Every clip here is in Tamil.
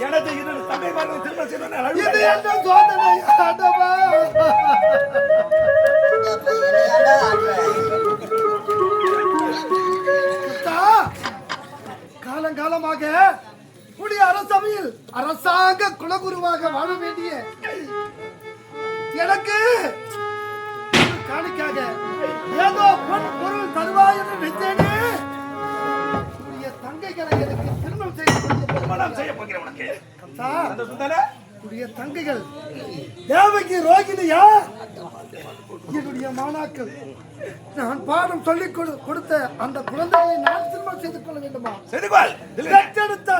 எனது இரண்டு தங்கைமார்கள் திருமணம் செய்தால் இது என்ன சோதனை ஆண்டவா? காலங்காலமாக புதிய அரசவையில் அரசாங்க குலகுருவாக வாழ வேண்டிய எனக்கு காணிக்காக ஏதோ பொன் பொருள் தருவாய் என்று நினைத்தேனே. புதிய தங்கைகளை எனக்கு திருமணம் செய்ய போகிறேன் உனக்கு. புதிய தங்கைகள் தேவகி ரோகிணியா என்னுடைய மாணாக்கள். நான் பாடம் சொல்லிக் கொடுத்த அந்த குழந்தையை நான் திருமணம் செய்து கொள்ள வேண்டுமா? பெற்றெடுத்த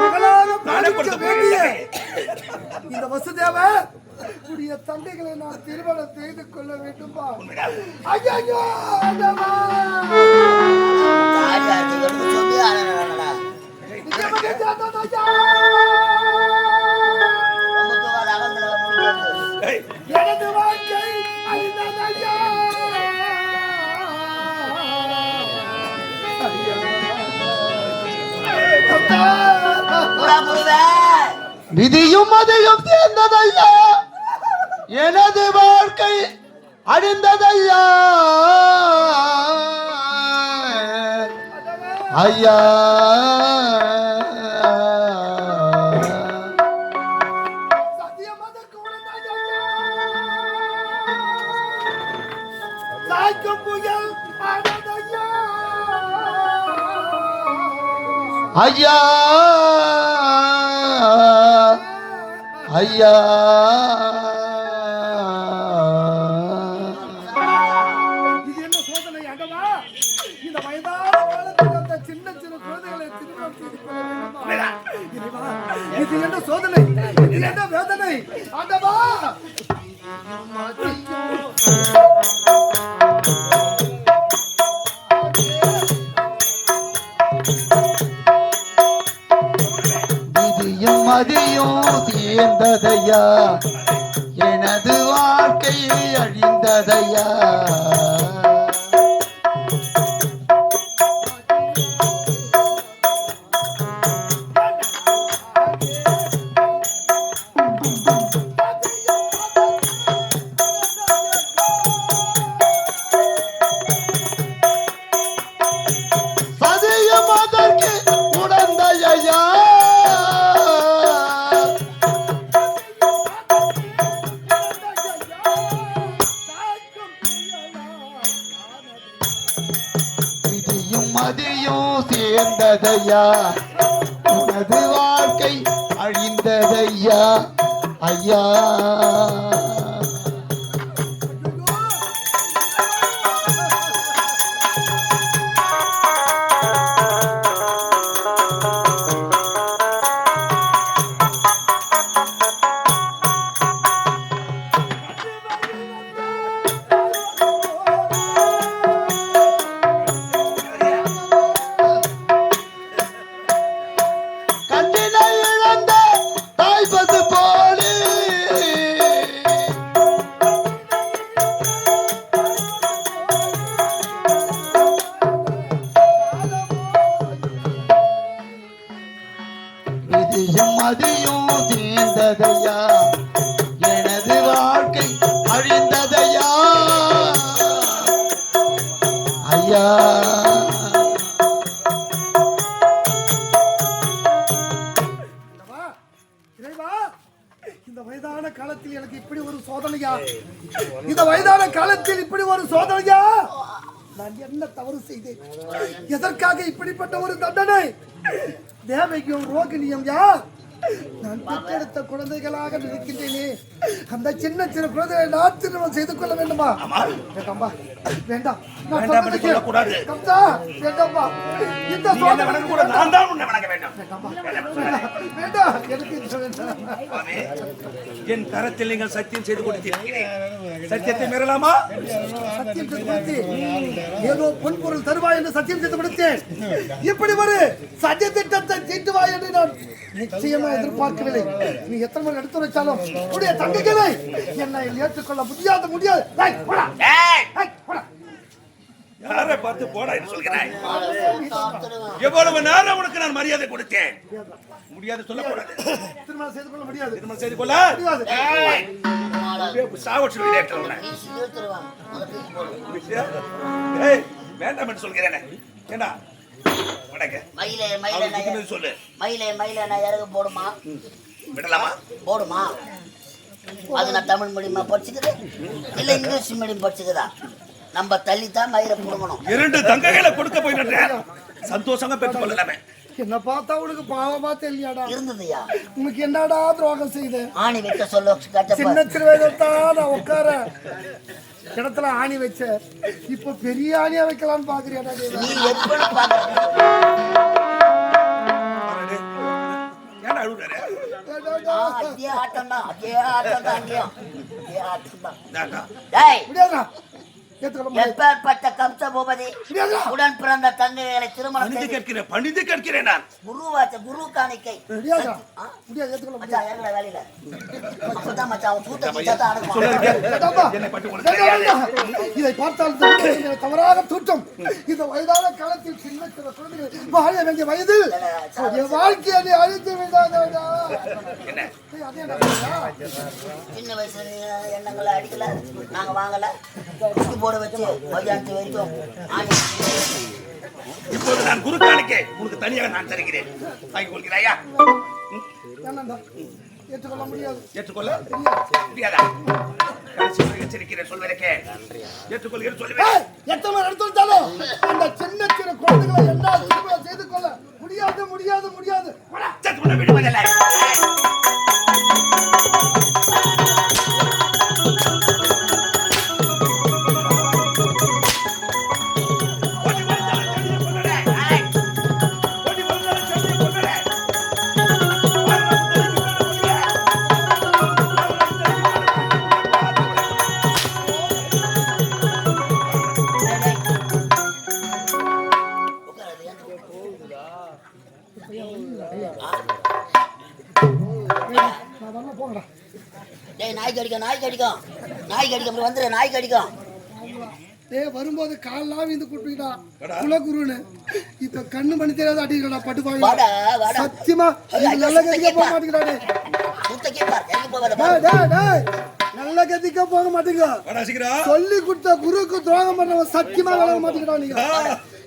மகளாக பாதிக்க வேண்டிய இந்த வசுதேவ புதிய தங்கைகளை நான் திருமணம் செய்து கொள்ள வேண்டுமா? ஐயோ எனது வாழ்க்கை அழிந்ததையா. விதியும் அதையும் சேர்ந்ததையா, எனது வாழ்க்கை அழிந்ததையா. ஐயா ஐயா ஐயா இது என்ன சோதனை ஆண்டவா? இந்த வயதான காலத்தில் அந்த சின்ன சின்ன குழந்தைகளை திருமணம் செய்து கொள்ள வேண்டுமா? இது என்ன சோதனை? இது என்ன வேதனை ஆண்டவா? மதியும் சேர்ந்ததையா, எனது வாழ்க்கை அழிந்ததையா. சதியும் அதற்கு உடந்தையா. மதியும் சேர்ந்ததையா, உனது வாழ்க்கை அழிந்ததையா. ஐயா மதியும் சேர்ந்ததையா, எனது வாழ்க்கை அழிந்ததையா. ஐயா இந்த வயதான காலத்தில் எனக்கு இப்படி ஒரு சோதனையா? இந்த வயதான காலத்தில் இப்படி ஒரு சோதனையா? நான் என்ன தவறு செய்தேன்? எதற்காக இப்படிப்பட்ட ஒரு தண்டனை? தேவகியும் ரோகிணியும் யார்? நான் பெற்றெடுத்த குழந்தைகளாக நினைக்கின்றேனே. அந்த சின்ன சின்ன குழந்தைகளை நான் திருமணம் செய்து கொள்ள வேண்டுமா? வேண்டாம்பா, வேண்டாம். என் கரத்தில் நீங்கள் சத்தியம் செய்து கொடுத்தீர்கள். சத்தியத்தை மீறலாமா? சத்தியம் செய்து கொடுத்தேன். ஏதோ பொன் பொருள் தருவாய் என்று சத்தியம் செய்து கொடுத்தேன். இப்படி ஒரு சத்திய திட்டத்தை தீட்டுவாய் என்று நான் நிச்சயமா எதிர்பார்க்கவில்லை. நீ எத்தனை முறை எடுத்து வச்சாலும் உடைய தங்கைகளை என்னை ஏற்றுக்கொள்ள முடியாது. யாரை பார்த்து போடா என்று சொல்கிறாய்? எவ்வளவு நேரம் உனக்கு நான் மரியாதை கொடுத்தேன். முடியாது, சொல்லக்கூடாது. திருமணம் செய்து கொள்ள முடியாது. திருமணம் செய்து கொள்ள முடியாது. சாவ சொல்லி வேண்டாம் என்று சொல்கிறேன். ஏண்டா சொல்லு. போடுமா விடலாமா? போடுமா? அது நான் தமிழ் மீடியமா படிச்சுக்குது இல்ல இங்கிலீஷ் மீடியம் படிச்சுக்குதா? நம்ம தள்ளித்தான் மயிரை புடுங்கணும். 2 தங்கைகளை கொடுக்க போயிட்டு சந்தோஷமா பெற்றுக் கொள்ளலாமே. என்ன பார்த்தா உனக்கு பாவமா தெரியலையாடா? இருந்ததுயா. உனக்கு என்னடா துரோகம் செய்து? ஆணி வைக்க சொல்ல சின்ன சிறுவயதான் நான் உட்கார இடத்துல ஆணி வச்ச, இப்ப பெரிய ஆணியா வைக்கலாம்னு பாக்குறியாடா? நீ எப்படி பாக்குற? ஏன்டா அழுகுறாரு? அதே ஆட்டம் தான், அதே ஆட்டம் தான், அங்கேயும் அதே ஆட்டம் தான். முடியாதா? எப்பேற்பட்ட கம்ச பூபதி உடன் பிறந்த தங்கைகளை திருமணம் பணிந்து கேட்கிறேன் நான். குருவாச்ச குரு காணிக்கை. முடியாது. மச்சான் ஏங்கட வேலையில அப்பதான் மச்சான் அவன் தூத்த கிச்சாதான் அடக்குவான். இதை பார்த்தால் தவறாக தூட்டம். இந்த வயதான காலத்தில் சின்ன சின்ன குழந்தைகள் வாழ வேண்டிய வயதில் வாழ்க்கையை அழித்து விடாதா? சின்ன வயசுல எண்ணங்களை அடிக்கல, நாங்க வாங்கல, போட வச்சு மதியானத்து வரைக்கும் ஆணி. இப்போது நான் குரு காணிக்கை உனக்கு தனியாக நான் தருகிறேன். வாங்கி கொள்கிறாயா? ஏற்றுக்கொள்ள முடியாது. ஏற்றுக்கொள்ள முடியாதா? எச்சரிக்கிறேன், சொல்வதற்கே ஏற்றுக்கொள்கிறேன் சொல்லுவேன். எத்தனை எடுத்துட்டாலும் அந்த சின்ன சின்ன குழந்தைகளை என்னால் திருமணம் செய்து கொள்ள முடியாது, முடியாது, முடியாது. விடுவதில்லை. நாய் கடிக்கும், நாய் கடிக்கும், நாய் கடிக்கும், வந்துரு நாய் கடிக்கும். வரும்போது கால்லாம் இந்த குட்டிடா குலகுருன்னு இப்ப கண்ணு பண்ணி தெரியாத அடிக்கடா பட்டு பாங்க. சத்தியமா நல்ல கதிக்க போக மாட்டேங்கிறாடே. நல்ல கதிக்க போக மாட்டேங்க. சொல்லி கொடுத்த குருக்கு துரோகம் பண்றவன் சத்தியமா விளங்க மாட்டேங்கிறா.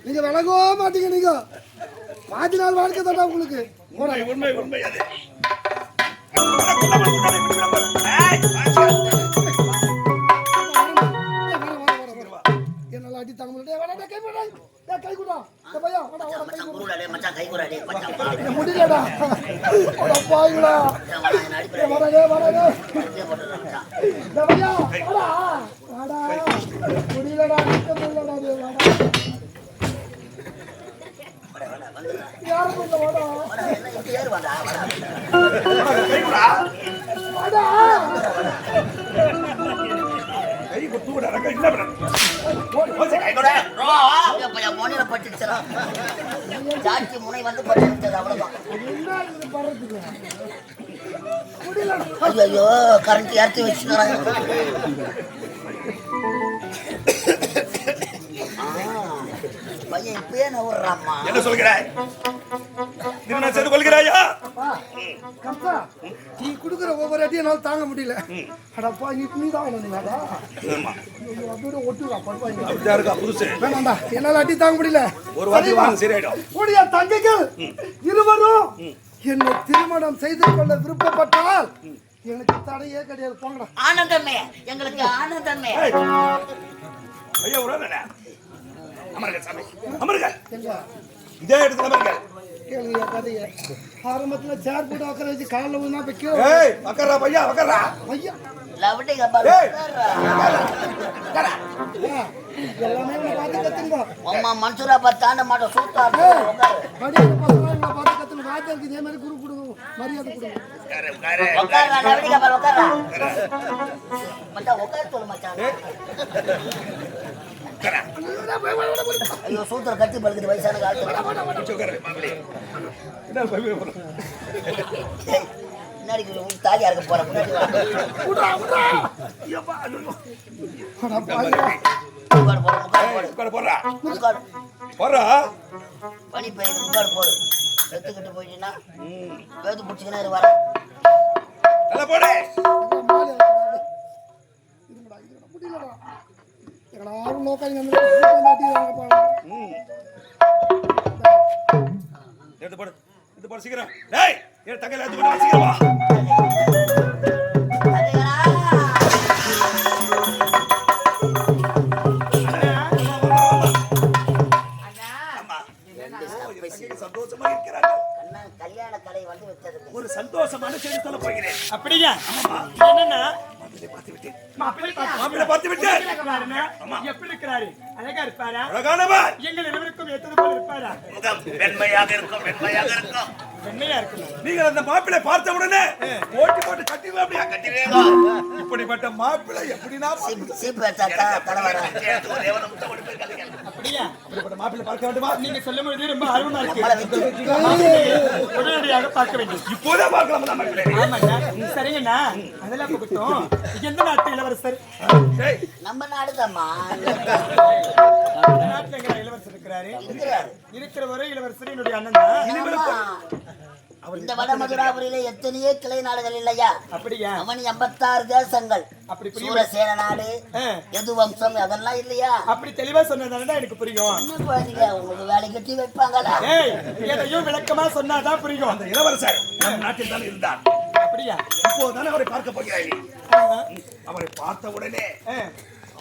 நீங்க விளங்கவோ மாட்டீங்க. நீங்க பாதி நாள் வாழ்க்கை தாண்டா உங்களுக்கு. உண்மை உண்மை அது. என்னால அடி தாங்க முடியல. கை போடா, கை குடா பையா, முடியலடா. பாய்களா வரடே வரடே பையா, வாடா வாடா, முடியலடா, நிக்க முடியலடா. யாரு கொண்டு வாடா வாடா. கை குத்து விட என்ன பண்ண? ஜாட்சி முனை வந்து பட்டு அவ்வளவுதான். ஐயோ கரண்ட் ஏற்றி வச்சுக்கிறாங்க. பையன் இப்பயே நவுறாமா? என்ன சொல்கிறாய்? திருமணம் செய்து கொள்கிறாயா? நீ குடுக்குற ஒவ்வொரு அடியும் என்னால தாங்க முடியல. அடப்பா நீதான் ஒட்டுடா புதுசு வேணாண்டா, என்னால அடி தாங்க முடியல. ஒரு வாட்டி வாங்க சரியாயிடும். உடைய தங்கைகள் இருவரும் என்னை திருமணம் செய்து கொள்ள விருப்பப்பட்டால் எனக்கு தடையே கிடையாது. போங்கடா. ஆனந்தமே, எங்களுக்கு ஆனந்தமே. ஐயா உடனே அமருங்க சாமி, அமருங்க. இதே இடத்துல அமருங்க. கேளுங்க கதையை. ஆரம்பத்துல சேர் போட்டு உட்கார வச்சு காலில் ஊனா வைக்க. ஏய் உட்கார்றா பையா, உட்கார்றா ஐயா. லவடி கபால் எல்லாமே உன்னை பார்த்து கத்துங்க. அம்மா மன்சூரா பார்த்தாண்ட மாட்டோம் சூத்தா படிக்கிற பசங்க உன்னை பார்த்து கத்துங்க. வாத்தியாருக்கு இதே மாதிரி குரு கொடுங்க, மரியாதை கொடுங்க. உட்கார்றா லவடி கபால் உட்கார்றா. மச்சான் உட்கார சொல்லு மச்சான். ஐயோ சூத்திர கட்டி பழுக்குது வயசான காலத்துல. முன்னாடி தாலியா இருக்க போற முன்னாடி முக்காடு போடு முக்காடு போடு உட்கார போடுறா முக்காடு போடுறா. பனி பெய்யுது முக்காடு போடு எடுத்துக்கிட்டு போயிட்டீங்கன்னா வேது பிடிச்சிக்கினா வர நல்லா போடு. முடியலடா எங்கடா லோக்கல் ம். எடுத்து போடு எடுத்து போடு சீக்கிரம். டேய் ஏன் தங்கையில எடுத்து போடு சீக்கிரம் வா. சந்தோஷமா இருக்கிறாங்க. கல்யாண கடை வந்து வச்சதுக்கு ஒரு சந்தோஷமான செய்தி சொல்ல போகிறேன். அப்படியா? என்னன்னா மாப்பிள்ளை பார்த்து விட்டேன். எப்படி இருக்கிறாரு? அழகா இருப்பாரா? அழகானவர். எங்கள் இருவருக்கும் ஏற்றது போல இருப்பாரா? முகம் வெண்மையாக இருக்கும் வெண்மையாக இருக்கும். வெண்மையா இருக்கும். நீங்கள் அந்த மாப்பிள்ளை பார்த்த உடனே ஓட்டி போட்டு கட்டிடுவேன். அப்படியா கட்டிடுவேன். இப்படிப்பட்ட மாப்பிள்ளை எப்படின்னா சீப்பு வச்சாக்கா தலை வர அப்படியா? இப்படிப்பட்ட மாப்பிள்ளை பார்க்க வேண்டுமா? நீங்க சொல்லும் பொழுது ரொம்ப ஆர்வமா இருக்கு. உடனடியாக பார்க்க வேண்டும். இப்போதே பார்க்கலாம் மாப்பிள்ளை. ஆமாண்ணா. சரிங்கண்ணா. அதெல்லாம் போகட்டும். எந்த நாட்டு இளவரசர்? டேய் நம்ம நாடுதாம்மா நம்ம நாட்டுல எங்க இளவரசர் இருக்கிறாரு? இருக்கிற ஒரே இளவரசர் என்னுடைய அண்ணன் தான். இந்த வட மதுராபுரியில எத்தனையோ கிளை நாடுகள் இல்லையா? அப்படியா? அவன் 86 தேசங்கள். அப்படி சூரசேன நாடு, எது வம்சம் அதெல்லாம் இல்லையா? அப்படி தெளிவா சொன்னதானே எனக்கு புரியும். என்ன பாருங்க உங்களுக்கு வேலை கட்டி வைப்பாங்களா? ஏய், எதையும் விளக்கமா சொன்னாதான் புரியும். அந்த இளவரசர் நம் நாட்டில் தான் இருந்தார். அப்படியா? இப்போதானே அவரை பார்க்க போகிறாய் நீ. அவரை பார்த்த உடனே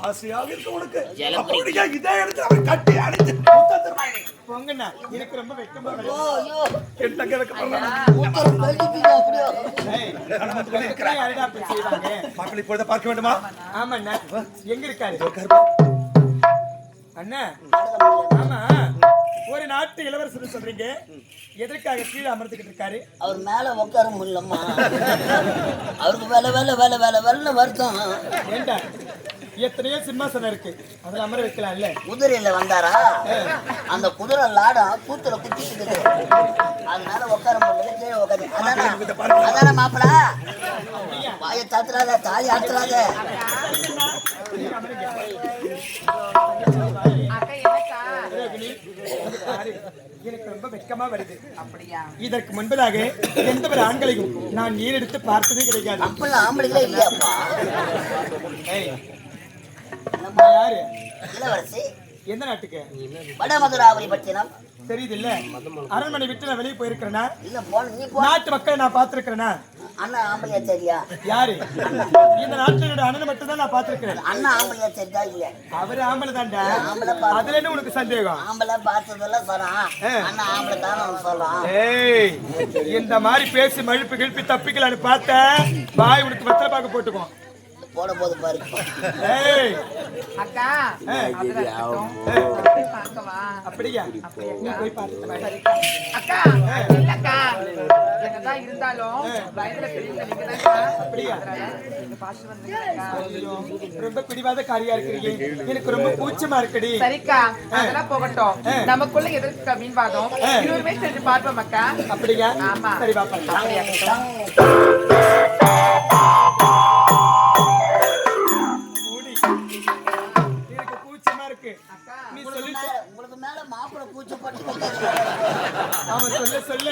ஆசையாக இருக்கு உனக்கு. அப்படியே இதே இடத்துல அவரை கட்டி அடித்து முத்தத்திருவாய் நீ. போங்கண்ணா, எனக்கு ரொம்ப வெட்கமா வருது. ஐயோ என் தங்க வைக்க மூத்தம் பெருகிப்பீங்க அப்படியோ. யாருடா அப்படி செய்வாங்க? மாப்பிள்ளை இப்பொழுது பார்க்க வேண்டுமா? ஆமாண்ணா. எங்க இருக்காரு அண்ணா? ஆமா, ஒரு நாட்டு இளவரசர் சொல்றீங்க, எதற்காக கீழே அமர்ந்துகிட்டு இருக்காரு? அவர் மேல உட்கார முடியலம்மா. அவருக்கு வேலை வேலை வேலை வேலை வேலை வருத்தம். ஏண்டா, எத்தனையோ சிம்மாசனம் இருக்கு, அதுல அமர வைக்கலாம்ல. குதிரையில வந்தாரா? அந்த குதிரை லாடா கூத்துல குத்திட்டு அதனால உட்கார முடியல, கீழே உட்காந்து. அதான மாப்பிள வாயை தாத்துறாத, தாய் ஆத்துறாத. எனக்கு ரொம்ப வெட்கமா வருது. அப்படியா? இதற்கு முன்பதாக எந்த ஒரு ஆண்களையும் நான் நீரெடுத்து பார்த்ததே கிடையாது. அப்பெல்லாம் ஆம்பளைங்களே இல்லையாப்பா? யாரு? இளவரசி. எந்த நாட்டுக்கு? வட மதுராபுரி பட்டினம். தெரியுது இல்ல? அரண்மனை விட்டு நான் வெளியே போயிருக்கிறேனா? இல்ல போன நீ போ. நாட்டு மக்களை நான் பார்த்திருக்கிறேனா? அண்ணா ஆம்பளையா சரியா? யாரு? இந்த நாட்டினுடைய அண்ணனை மட்டும் தான் நான் பார்த்திருக்கிறேன். அண்ணா ஆம்பளையா சரிதா இல்ல? அவரு ஆம்பளை தான்டா. ஆம்பளை அதுல என்ன உனக்கு சந்தேகம்? ஆம்பளை பார்த்ததெல்லாம் சொல்றான். அண்ணா ஆம்பளை தானே சொல்றான். ஏய், இந்த மாதிரி பேசி மழுப்பு கிழப்பி தப்பிக்கலான்னு பார்த்த பாய் உனக்கு வெத்தலை பாக்க போட்டுக்கோ. போட போது பாரு. ஏய் அக்கா, அப்படியா? நீ போய் பாரு. அக்கா, இல்லக்கா, என்னதான் இருந்தாலும் வயதுல பெரியவங்க நீங்கதான்க்கா. அப்படியா? இந்த பாஷை வந்தீங்கக்கா. ரொம்ப பிடிவாத காரியா இருக்கிறீங்க, எனக்கு ரொம்ப கூச்சமா இருக்குடி. சரிக்கா, அதெல்லாம் போகட்டும். நமக்குள்ள எதற்கு மீன்வாதம் இருவருமே சென்று பார்ப்போம் அக்கா. அப்படியா? ஆமா. சரி பாப்பா. எனக்கு கூச்சமா இருக்கு. நீ சொல்லி உங்களுக்கு மேல மாப்பிளை பூச்சி பட்டு அவன் சொல்ல சொல்ல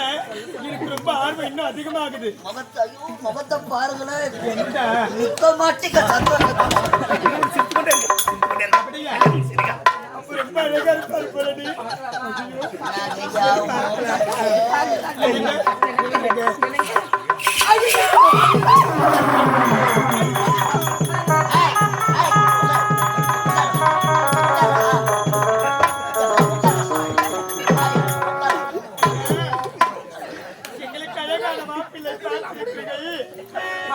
எனக்கு ரொம்ப ஆர்வம் இன்னும் அதிகமாகுது. முகத்தை, ஐயோ முகத்தை பாருங்களேன். என்ன? நிக்க மாட்டேங்க அப்படியா? அப்ப ரொம்ப அழகா இருப்பாரு போலடி. எங்களுக்கு அழகான மாப்பிள்ளை பார்த்திருக்கிறீர்கள்.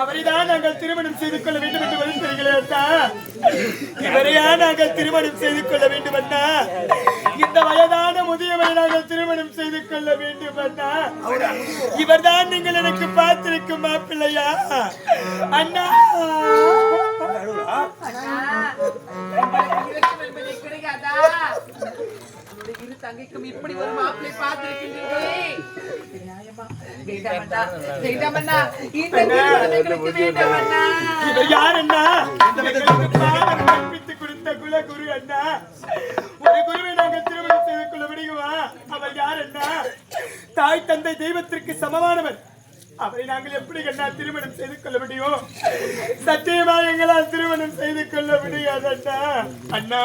அவரைதான் நாங்கள் திருமணம் செய்து கொள்ள வேண்டும் என்று வருகிறீர்களே அண்ணா. இவரையா நாங்கள் திருமணம் செய்து கொள்ள வேண்டும் அண்ணா? இந்த வயதான முதியவரை நாங்கள் திருமணம் செய்து கொள்ள வேண்டும் அண்ணா? இவர்தான் நீங்கள் எனக்கு பார்த்திருக்கும் மாப்பிள்ளையா அண்ணா? கிடையாதா? இரு தங்கைக்கும் இப்படி ஒரு மாப்பிளை பார்த்திருக்கின்றீர்களே. வேண்டாமண்ணா, வேண்டாமண்ணா, இந்த திருமணம் எங்களுக்கு வேண்டாமண்ணா. இவர் யார் அண்ணா? எங்களுக்கு பாடம் கற்பித்துக் கொடுத்த குல குரு அண்ணா. ஒரு குருவை நாங்கள் திருமணம் செய்து கொள்ள முடியுமா? அவர் யார் அண்ணா? தாய் தந்தை தெய்வத்திற்கு சமமானவர். அவரை நாங்கள் எப்படி கண்ணா திருமணம் செய்து கொள்ள முடியும்? சத்தியமா எங்களால் திருமணம் செய்து கொள்ள முடியாது அண்ணா. அண்ணா